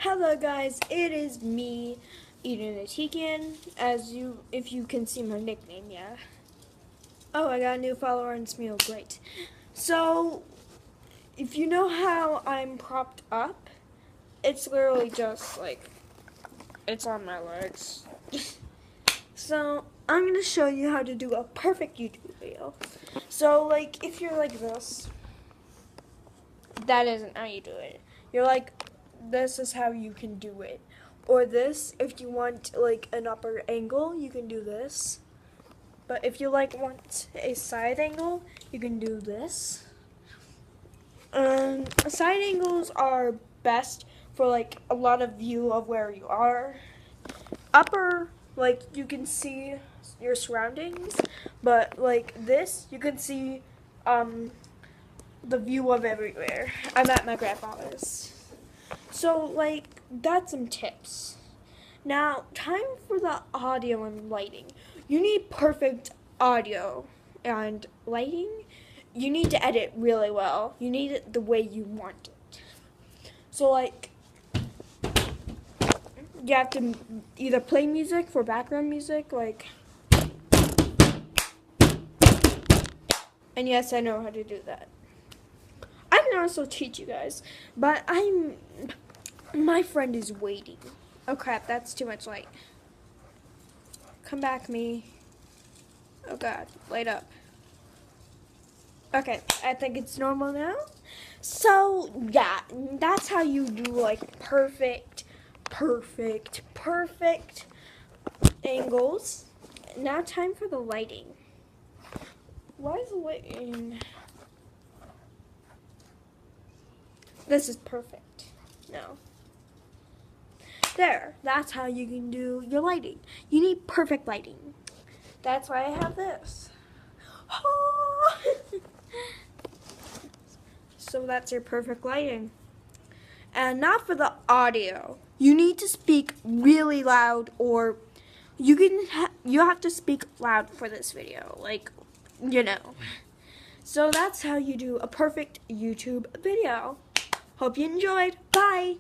Hello guys, it is me, Eden Atikian, if you can see my nickname, yeah. Oh, I got a new follower on Smeal, great. So, if you know how I'm propped up, it's literally just like, it's on my legs. So, I'm going to show you how to do a perfect YouTube video. So, like, if you're like this, that isn't how you do it. You're like, this is how you can do it. Or this, if you want like an upper angle, you can do this. But if you like want a side angle, you can do this. Side angles are best for like a lot of view of where you are. Upper, like you can see your surroundings, but like this, you can see the view of everywhere. I'm at my grandfather's. So, like, that's some tips. Now, time for the audio and lighting. You need perfect audio and lighting. You need to edit really well. You need it the way you want it. So, like, you have to either play music for background music, like, and yes, I know how to do that. I can also teach you guys, but my friend is waiting. Oh crap, that's too much light. Come back, me. Oh god, light up. Okay, I think it's normal now. So, yeah, that's how you do like perfect angles. Now time for the lighting. Why is the lighting? This is perfect. No. There, that's how you can do your lighting. You need perfect lighting. That's why I have this. So that's your perfect lighting. And now for the audio. You need to speak really loud, or you have to speak loud for this video, like, you know. So that's how you do a perfect YouTube video. Hope you enjoyed. Bye.